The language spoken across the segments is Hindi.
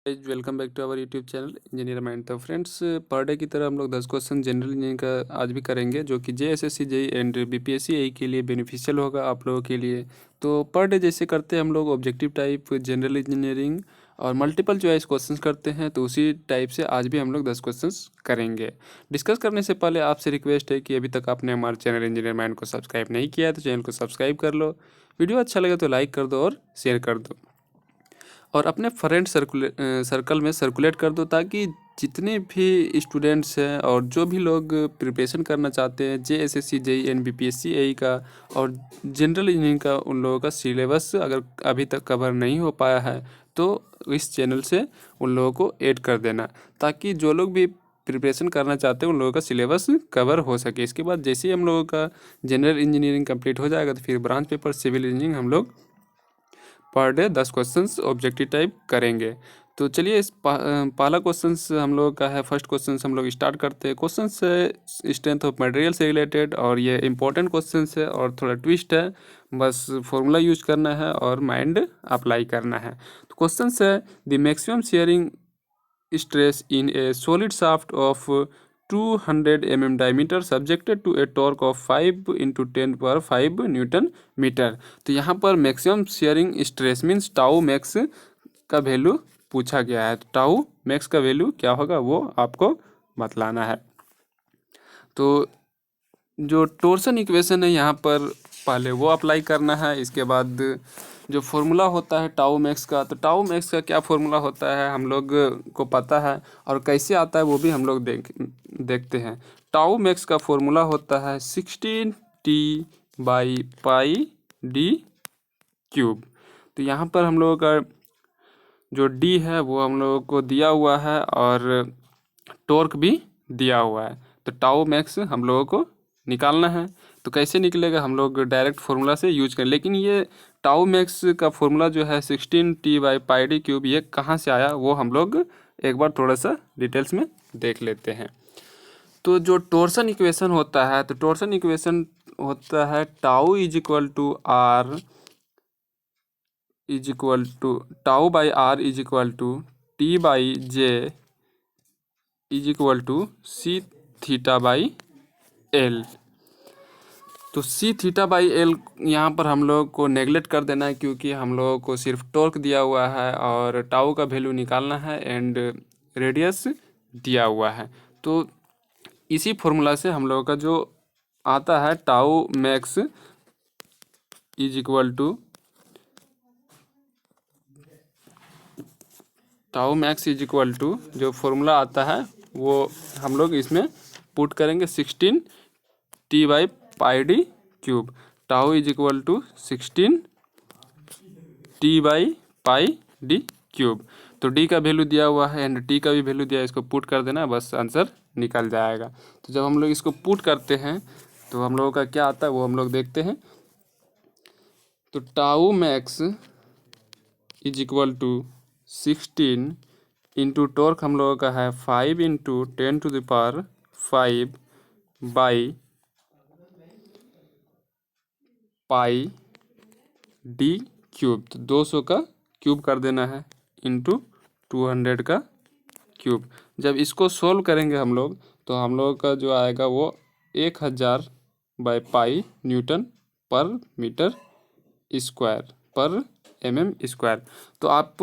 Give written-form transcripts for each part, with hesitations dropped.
Welcome back to our YouTube channel engineer mind. तो फ्रेंड्स, पर डे की तरह हम लोग 10 क्वेश्चन जनरल इंजीनियरिंग का आज भी करेंगे, जो कि जेएसएससी जेई एंड बीपीएससी एई के लिए बेनिफिशियल होगा आप लोगों के लिए। तो पर डे जैसे करते हैं हम लोग ऑब्जेक्टिव टाइप जनरल इंजीनियरिंग और मल्टीपल चॉइस क्वेश्चंस करते हैं, तो उसी टाइप से आज भी हम लोग 10 क्वेश्चंस करेंगे। डिस्कस करने से पहले आपसे रिक्वेस्ट है कि अभी तक आपने हमारे चैनल इंजीनियर माइंड को सब्सक्राइब नहीं किया है तो चैनल को सब्सक्राइब कर लो, वीडियो अच्छा लगे तो लाइक कर दो और शेयर कर दो, और अपने फ्रेंड सर्कल में सर्कुलेट कर दो, ताकि जितने भी स्टूडेंट्स हैं और जो भी लोग प्रिपरेशन करना चाहते हैं जेएसएससी जेई एंड बीपीएससी एई का और जनरल इंजीनियरिंग का, उन लोगों का सिलेबस अगर अभी तक कवर नहीं हो पाया है तो इस चैनल से उन लोगों को ऐड कर देना, ताकि जो लोग भी प्रिपरेशन करना चाहते हैं उन लोगों का सिलेबस कवर हो सके। इसके बाद जैसे ही हम लोगों का जनरल इंजीनियरिंग कंप्लीट हो जाएगा तो फिर ब्रांच पेपर सिविल इंजीनियरिंग हम लोग per day 10 questions objective type करेंगे। तो चलिए इस पहला क्वेश्चंस हम लोग का है। फर्स्ट क्वेश्चंस हम लोग स्टार्ट करते हैं। क्वेश्चंस है स्ट्रेंथ ऑफ मटेरियल से रिलेटेड, और ये इंपॉर्टेंट क्वेश्चंस है और थोड़ा ट्विस्ट है, बस फॉर्मूला यूज करना है और माइंड अप्लाई करना है। तो क्वेश्चंस है the maximum sharing stress in a solid shaft of 200 mm diameter subjected to a torque of 5 into 10 पर 5 न्यूटन मीटर। तो यहाँ पर maximum sharing stress means tau max का वैल्यू पूछा गया है। तो टाउ मैक्स का वैल्यू क्या होगा वो आपको बतलाना है। तो जो टोर्सन इक्वेशन है यहाँ पर पहले वो अप्लाई करना है। इसके बाद जो फॉर्मूला होता है टाउ मैक्स का, तो टाउ मैक्स का क्या फॉर्मूला होता है हम लोग को पता है, और कैसे आता है वो भी हम लोग देखते हैं। टाउ मैक्स का फॉर्मूला होता है 16t/π/d³। तो यहाँ पर हम लोगों का जो डी है वो हम लोगों को दिया हुआ है और टॉर्क भी दिया हुआ है। तो टाउ मैक्स हम लोगों को निकालना है। तो कैसे निकलेगा, हम लोग डायरेक्ट फार्मूला से यूज करें, लेकिन ये टाउ मैक्स का फॉर्मूला जो है 16t/π/d³, ये कहाँ से आया वो हम लोग एक बार थोड़ा सा डिटेल्स में देख लेते हैं। तो जो टोर्सन इक्वेशन होता है, तो टोर्सन इक्वेशन होता है tau is equal to r is equal to टाउ/r is equal to t/j is equal to c(θ/l)। तो c(θ/l) यहाँ पर हम लोग को नेगलेक्ट कर देना है, क्योंकि हम लोगों को सिर्फ टॉर्क दिया हुआ है और टाउ का वैल्यू निकालना है एंड रेडियस दिया हुआ है। तो इसी फॉर्मूला से हम लोगों का जो आता है tau max is equal to जो फॉर्मूला आता है वो हम लोग इसमें पुट करेंगे 16t/π/d³। Tau is equal to 16t/π/d³। तो डी का वैल्यू दिया हुआ है एंड टी का भी वैल्यू दिया है, इसको पुट कर देना, बस आंसर निकल जाएगा। तो जब हम लोग इसको पुट करते हैं तो हम लोगों का क्या आता है वो हम लोग देखते हैं। तो tau max is equal to 16 into torque हम लोगों का है 5 इंटू 10⁵ तो 200 का क्यूब कर देना है इंटू 200 का क्यूब। जब इसको सोल्व करेंगे हम लोग तो हम लोग का जो आएगा वो 1000/π न्यूटन पर मीटर स्क्वायर पर mm²। तो आप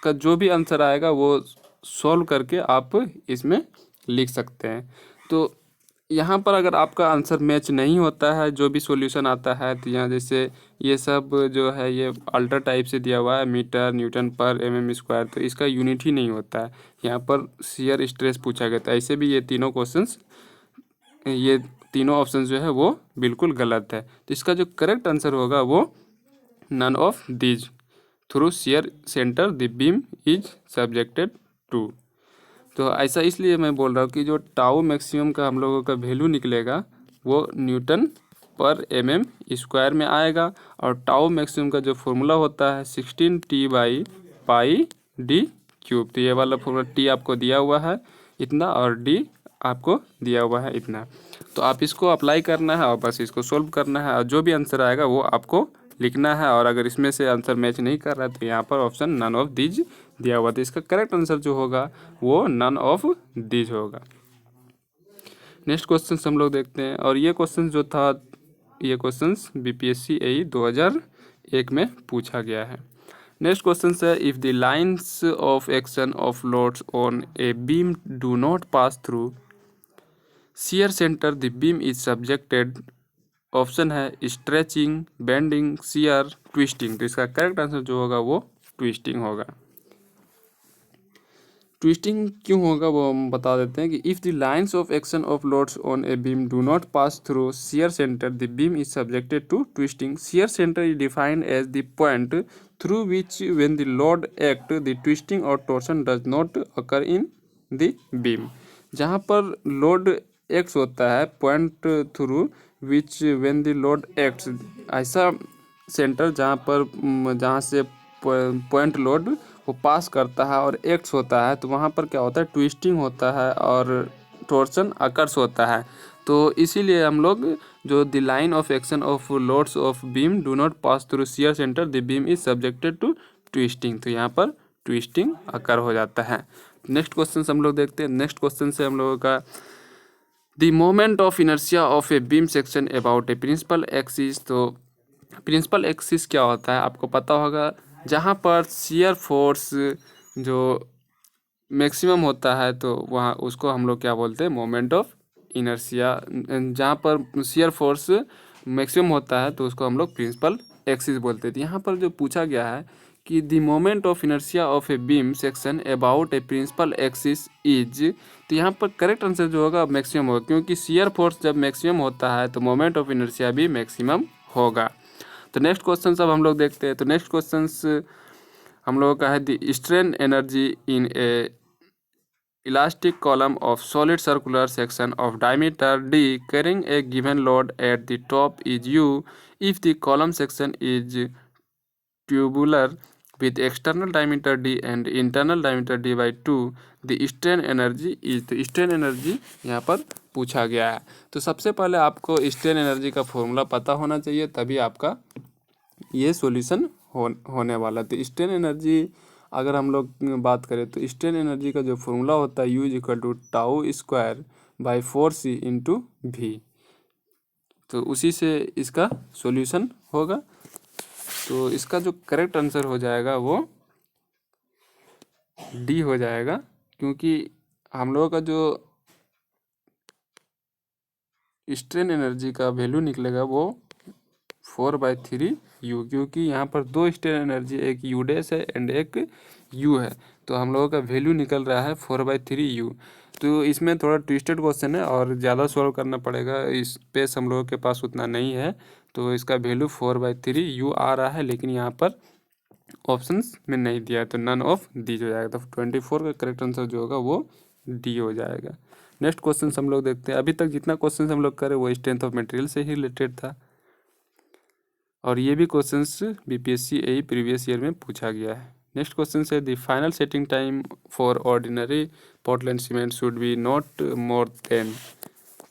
का जो भी आंसर आएगा वो सॉल्व करके आप इसमें लिख सकते हैं। तो यहाँ पर अगर आपका आंसर मैच नहीं होता है, जो भी सॉल्यूशन आता है, तो यहाँ जैसे ये सब जो है ये अल्टर टाइप से दिया हुआ है मीटर न्यूटन पर mm², तो इसका यूनिट ही नहीं होता है। यहाँ पर शियर स्ट्रेस पूछा गया था। ऐसे भी ये तीनों क्वेश्चंस, ये तीनों ऑप्शन जो है वो बिल्कुल गलत है। तो इसका जो करेक्ट आंसर होगा वो none of these through shear centre the beam is subjected to. तो ऐसा इसलिए मैं बोल रहा हूँ कि जो टाउ मैक्सिमम का हम लोगों का वैल्यू निकलेगा वो न्यूटन पर mm² में आएगा, और टाउ मैक्सिमम का जो फॉर्मूला होता है 16t/π/d³। तो ये वाला फॉर्मूला टी आपको दिया हुआ है इतना और डी आपको दिया हुआ है इतना। तो आप इसको अप्लाई करना है और बस इसको सोल्व करना है, और जो भी आंसर आएगा वो आपको लिखना है, और अगर इसमें से आंसर मैच नहीं कर रहा है तो यहाँ पर ऑप्शन नन ऑफ दीज दिया हुआ, तो इसका करेक्ट आंसर जो होगा वो नन ऑफ दीज होगा। नेक्स्ट क्वेश्चन हम लोग देखते हैं, और ये क्वेश्चन जो था, ये क्वेश्चन बीपीएससी एई 2001 में पूछा गया है। नेक्स्ट क्वेश्चन है, if the lines of action of loads on a beam do not pass through shear center the beam is subjected, option है स्ट्रेचिंग, बेंडिंग, शियर, ट्विस्टिंग। तो इसका करेक्ट आंसर जो होगा वो ट्विस्टिंग होगा। ट्विस्टिंग क्यों होगा वो हम बता देते हैं कि if the lines of action of loads on a beam do not pass through shear center the beam is subjected to twisting. shear center is defined as the point through which when the load act the twisting और torsion does not occur in the beam. जहाँ पर लोड एक्ट होता है point through which when the load acts, ऐसा सेंटर जहाँ से पॉइंट लोड वो पास करता है और एक्ट्स होता है, तो वहाँ पर क्या होता है, ट्विस्टिंग होता है और टॉर्सन अकर्स होता है। तो इसीलिए हम लोग जो the line of action of loads of beam do not pass through shear centre the beam is subjected to twisting, तो यहाँ पर ट्विस्टिंग अकर हो जाता है। नेक्स्ट क्वेश्चन हम लोग देखते हैं। नेक्स्ट क्वेश्चन से हम लोगों का the moment of inertia of a beam section about a principal axis. तो प्रिंसिपल एक्सिस क्या होता है आपको पता होगा, जहाँ पर शियर फोर्स जो मैक्सिमम होता है तो वहाँ उसको हम लोग क्या बोलते हैं, मोमेंट ऑफ इनर्शिया। जहाँ पर शियर फोर्स मैक्सिमम होता है तो उसको हम लोग प्रिंसिपल एक्सिस बोलते हैं। तो यहाँ पर जो पूछा गया है कि the moment of inertia of a beam section about a principal axis is, तो यहाँ पर करेक्ट आंसर जो होगा मैक्सिमम होगा, क्योंकि शियर फोर्स जब मैक्सिमम होता है तो मोमेंट ऑफ इनर्शिया भी मैक्सिमम होगा। तो नेक्स्ट क्वेश्चन अब हम लोग देखते हैं। तो नेक्स्ट क्वेश्चन हम लोगों का है the strain energy in A elastic column of solid circular section of diameter d carrying a given load at the top is u if the column section is tubular with external diameter d and internal diameter d by 2 the strain energy is। तो स्ट्रेन एनर्जी यहाँ पर पूछा गया है। तो सबसे पहले आपको स्ट्रेन एनर्जी का फॉर्मूला पता होना चाहिए, तभी आपका ये सॉल्यूशन होने वाला। तो स्ट्रेन एनर्जी अगर हम लोग बात करें तो स्ट्रेन एनर्जी का जो फॉर्मूला होता है U=τ²/4c/v, तो उसी से इसका सॉल्यूशन होगा। तो इसका जो करेक्ट आंसर हो जाएगा वो डी हो जाएगा, क्योंकि हम लोगों का जो स्ट्रेन एनर्जी का वैल्यू निकलेगा वो 4/3u, क्योंकि यहाँ पर दो स्ट्रेन एनर्जी, एक u डैश है एंड एक u है, तो हम लोगों का वैल्यू निकल रहा है 4/3u। तो इसमें थोड़ा ट्विस्टेड क्वेश्चन है और ज़्यादा सॉल्व करना पड़ेगा, इस स्पेस हम लोगों के पास उतना नहीं है, तो इसका वैल्यू 4/3u आ रहा है, लेकिन यहाँ पर ऑप्शंस में नहीं दिया है, तो नन ऑफ दीज हो जाएगा। तो 24 का करेक्ट आंसर जो होगा वो डी हो जाएगा। नेक्स्ट क्वेश्चन हम लोग देखते हैं। अभी तक जितना क्वेश्चन हम लोग करें वो स्ट्रेंथ ऑफ मटेरियल से ही रिलेटेड था, और ये भी क्वेश्चंस बीपीएससी एई प्रीवियस ईयर में पूछा गया है। नेक्स्ट क्वेश्चन है the final setting time for ordinary Portland cement should be not more than.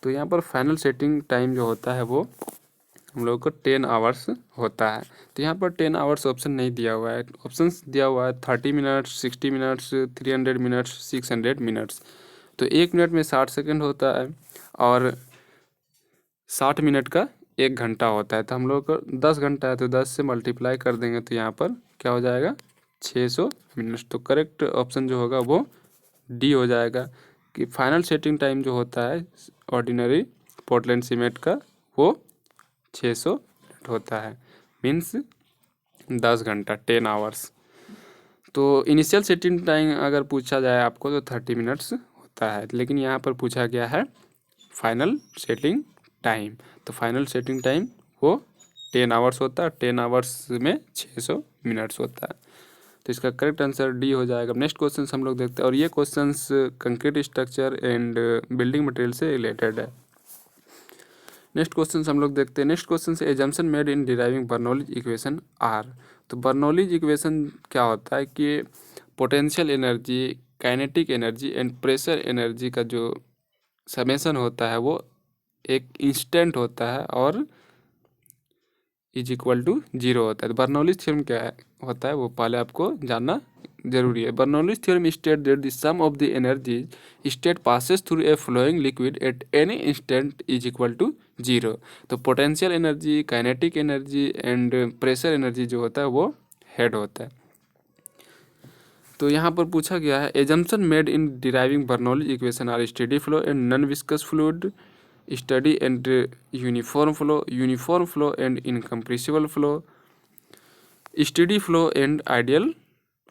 तो यहाँ पर फाइनल सेटिंग टाइम जो होता है वो हम लोग को 10 आवर्स होता है। तो यहाँ पर 10 आवर्स ऑप्शन नहीं दिया हुआ है, ऑप्शन दिया हुआ है 30 मिनट्स, 60 मिनट्स, 300 मिनट्स, 600 मिनट्स। तो 1 मिनट में 60 सेकेंड होता है और 60 मिनट का 1 घंटा होता है। तो हम लोग को 10 घंटा है तो 10 से मल्टीप्लाई कर देंगे तो यहाँ पर क्या हो जाएगा, 600 मिनट्स। तो करेक्ट ऑप्शन जो होगा वो डी हो जाएगा, कि फाइनल सेटिंग टाइम जो होता है ऑर्डिनरी पोर्टलैंड सीमेंट का वो 600 मिनट होता है, मीन्स 10 घंटा, 10 आवर्स। तो इनिशियल सेटिंग टाइम अगर पूछा जाए आपको तो 30 मिनट्स होता है, लेकिन यहाँ पर पूछा गया है फाइनल सेटिंग टाइम। तो फाइनल सेटिंग टाइम वो 10 आवर्स होता है, 10 आवर्स में 600 मिनट्स होता है। तो इसका करेक्ट आंसर डी हो जाएगा। नेक्स्ट क्वेश्चन हम लोग देखते हैं, और ये questions concrete structure and building material से रिलेटेड है। नेक्स्ट क्वेश्चन हम लोग देखते हैं। नेक्स्ट क्वेश्चन से assumption made in deriving Bernoulli's equation are. तो बर्नौलीज इक्वेशन क्या होता है कि potential energy, kinetic energy and pressure energy का जो समेशन होता है वो एक इंस्टेंट होता है, और इज इक्वल टू 0 होता है। तो बर्नौलीज थ्योरम क्या होता है वो पहले आपको जानना जरूरी है। Bernoulli's theorem state that the sum of the energy state passes through a flowing liquid at any instant is equal to 0। तो potential energy, kinetic energy and pressure energy जो होता है वो हेड होता है। तो यहाँ पर पूछा गया है assumption made in deriving Bernoulli's equation are steady flow and non viscous fluid, study and uniform flow and incompressible flow, steady flow and ideal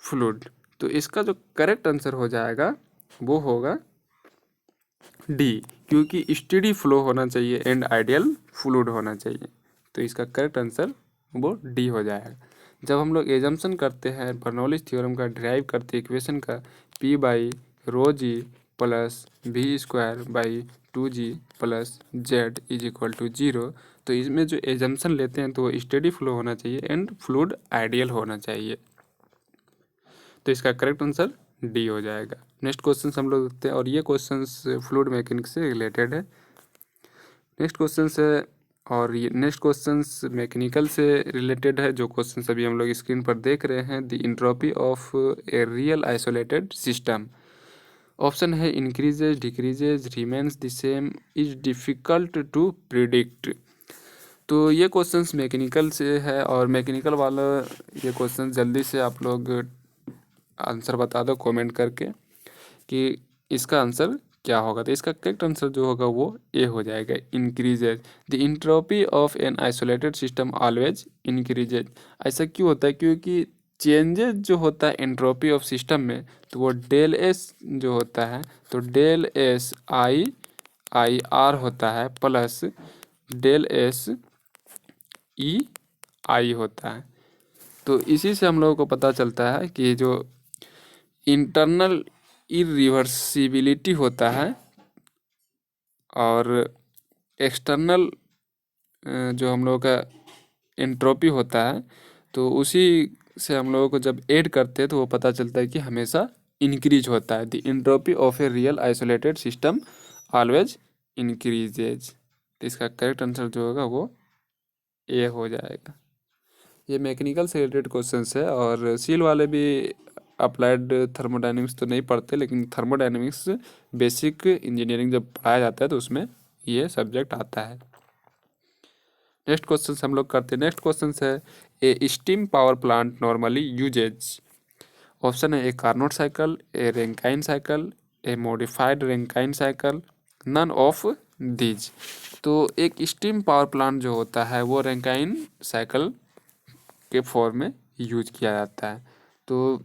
fluid. तो इसका जो करेक्ट आंसर हो जाएगा वो होगा डी, क्योंकि स्टेडी फ्लो होना चाहिए एंड आइडियल फ्लूइड होना चाहिए। तो इसका करेक्ट आंसर वो डी हो जाएगा। जब हम लोग एजम्पशन करते हैं बर्नौलीज थ्योरम का, ड्राइव करते हैं इक्वेशन का, P by rho G plus V square by 2g plus Z is equal to 0, तो इसमें जो एजम्पशन लेते हैं तो वो स्टेडी फ्लो होना चाहिए एंड फ्लूइड आइडियल होना चाहिए। तो इसका करेक्ट आंसर डी हो जाएगा। नेक्स्ट क्वेश्चन हम लोग देखते हैं और ये क्वेश्चन फ्लूइड मैकेनिक्स से रिलेटेड है। नेक्स्ट क्वेश्चन है और ये नेक्स्ट क्वेश्चन मैकेनिकल से रिलेटेड है। जो क्वेश्चन अभी हम लोग स्क्रीन पर देख रहे हैं, the entropy of a real isolated system. Option है increases, decreases, remains the same, is difficult to predict. तो ये क्वेश्चंस मैकेनिकल से है और मैकेनिकल वाला ये क्वेश्चन जल्दी से आप लोग आंसर बता दो कमेंट करके कि इसका आंसर क्या होगा। तो इसका करेक्ट आंसर जो होगा वो ए हो जाएगा, increases. The entropy of an isolated system always increases. ऐसा क्यों होता है? क्योंकि चेंजेस जो होता है एंट्रोपी ऑफ सिस्टम में, तो वो डेल एस जो होता है, तो del S I I R होता है plus del S E I होता है। तो इसी से हम लोगों को पता चलता है कि जो इंटरनल इरिवर्सिबिलिटी होता है और एक्सटर्नल जो हम लोगों का एंट्रोपी होता है, तो उसी से हम लोगों को जब ऐड करते हैं तो वो पता चलता है कि हमेशा इंक्रीज होता है। The entropy of a real isolated system always increases. तो इसका करेक्ट आंसर जो होगा वो ए हो जाएगा। ये मैकेनिकल से रिलेटेड क्वेश्चंस है और सील वाले भी अप्लाइड थर्मोडायनेमिक्स तो नहीं पढ़ते, लेकिन थर्मोडायनेमिक्स बेसिक इंजीनियरिंग जब पढ़ाया जाता है तो उसमें ये सब्जेक्ट आता है। नेक्स्ट क्वेश्चन हम लोग करते हैं। नेक्स्ट क्वेश्चन है a steam power plant normally uses. Option है a Carnot cycle, a Rankine cycle, a modified Rankine cycle, none of these. तो एक स्टीम पावर प्लांट जो होता है वो रैंकाइन साइकिल के फॉर्म में यूज किया जाता है। तो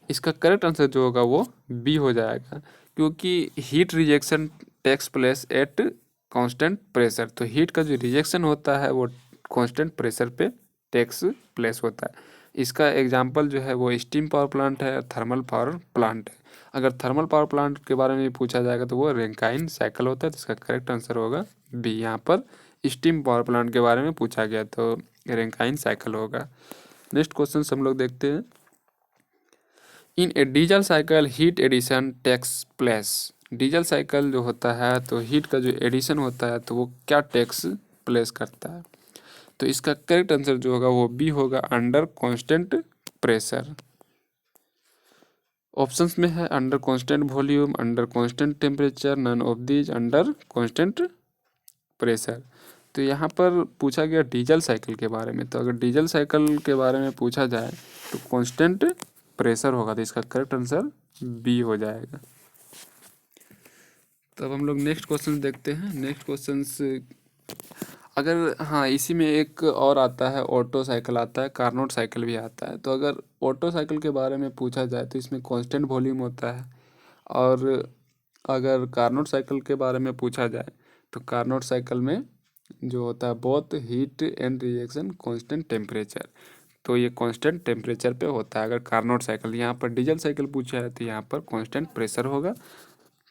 इसका करेक्ट आंसर जो होगा वो बी हो जाएगा, क्योंकि heat rejection takes place at constant pressure. तो हीट का जो रिजेक्शन होता है वो कांस्टेंट प्रेशर पे टेक्स प्लेस होता है। इसका एग्जांपल जो है वो स्टीम पावर प्लांट है, थर्मल पावर प्लांट है। अगर थर्मल पावर प्लांट के बारे में पूछा जाएगा तो वो रैंकाइन साइकिल होता है। तो इसका करेक्ट आंसर होगा बी। यहाँ पर स्टीम पावर प्लांट के बारे में पूछा गया तो रैंकाइन साइकिल होगा। नेक्स्ट क्वेश्चन हम लोग देखते हैं। In a diesel cycle heat addition takes place. Diesel cycle जो होता है तो हीट का जो एडिशन होता है तो वो क्या टेक्स प्लेस करता है? तो इसका करेक्ट आंसर जो होगा वो बी होगा, अंडर कांस्टेंट प्रेशर। ऑप्शंस में है under constant volume, under constant temperature, none of these, under constant pressure. तो यहाँ पर पूछा गया डीजल साइकिल के बारे में। तो अगर डीजल साइकिल के बारे में पूछा जाए तो कांस्टेंट प्रेशर होगा। तो इसका करेक्ट आंसर बी हो जाएगा। तो अब हम लोग नेक्स्ट क्वेश्चन देखते हैं। नेक्स्ट क्वेश्चन अगर हाँ इसी में एक और आता है, ऑटो साइकिल आता है, कार्नोट साइकिल भी आता है। तो अगर ऑटो साइकिल के बारे में पूछा जाए तो इसमें कांस्टेंट वॉल्यूम होता है, और अगर कार्नोट साइकिल के बारे में पूछा जाए तो कार्नोट साइकिल में जो होता है both heat and reaction constant temperature. तो ये कांस्टेंट टेम्परेचर पे होता है अगर कार्नोट साइकिल। यहाँ पर डीजल साइकिल पूछा है तो यहाँ पर कांस्टेंट प्रेशर होगा।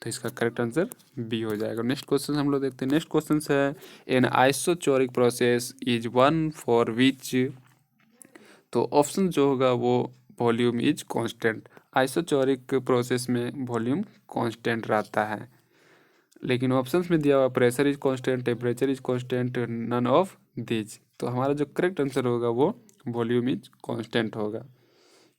तो इसका करेक्ट आंसर बी हो जाएगा। नेक्स्ट क्वेश्चन हम लोग देखते हैं। नेक्स्ट क्वेश्चन है an isochoric process is one for which. तो ऑप्शन जो होगा वो volume is constant. Isochoric process में वॉल्यूम कांस्टेंट रहता है। लेकिन ऑप्शंस में दिया हुआ pressure is constant, temperature is constant, none of these. तो हमारा जो करेक्ट आंसर होगा वो वॉल्यूम इज कांस्टेंट होगा,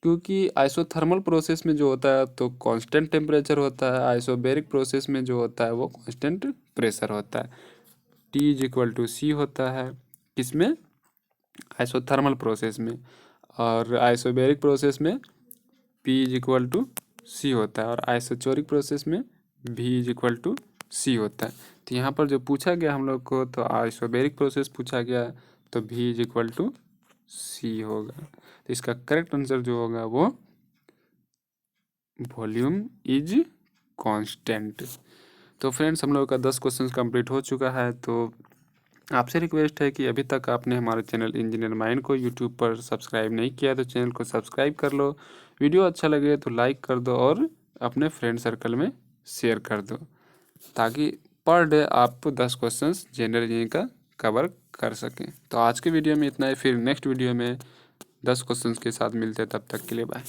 क्योंकि आइसोथर्मल प्रोसेस में जो होता है तो कांस्टेंट टेम्परेचर होता है, आइसोबैरिक प्रोसेस में जो होता है वो कांस्टेंट प्रेशर होता है। टी इज इक्वल टू सी होता है किसमें, आइसोथर्मल प्रोसेस में, और आइसोबैरिक प्रोसेस में पी इज इक्वल टू सी होता है, और आइसोचोरिक प्रोसेस में भी इज इक्वल टू सी होता है। तो यहाँ पर जो पूछा गया हम लोग को तो आइसोबैरिक प्रोसेस पूछा गया, तो भी इज इक्वल टू सी होगा। तो इसका करेक्ट आंसर जो होगा वो वॉल्यूम इज कांस्टेंट। तो फ्रेंड्स हम लोग का 10 क्वेश्चन कंप्लीट हो चुका है। तो आपसे रिक्वेस्ट है कि अभी तक आपने हमारे चैनल इंजीनियर माइंड को यूट्यूब पर सब्सक्राइब नहीं किया तो चैनल को सब्सक्राइब कर लो, वीडियो अच्छा लगे तो लाइक कर दो और अपने फ्रेंड सर्कल में शेयर कर दो, ताकि पर डे आप 10 क्वेश्चंस जनरल इंजीनियरिंग का कवर कर सकें। तो आज के वीडियो में इतना ही, फिर नेक्स्ट वीडियो में 10 क्वेश्चंस के साथ मिलते हैं, तब तक के लिए बाय।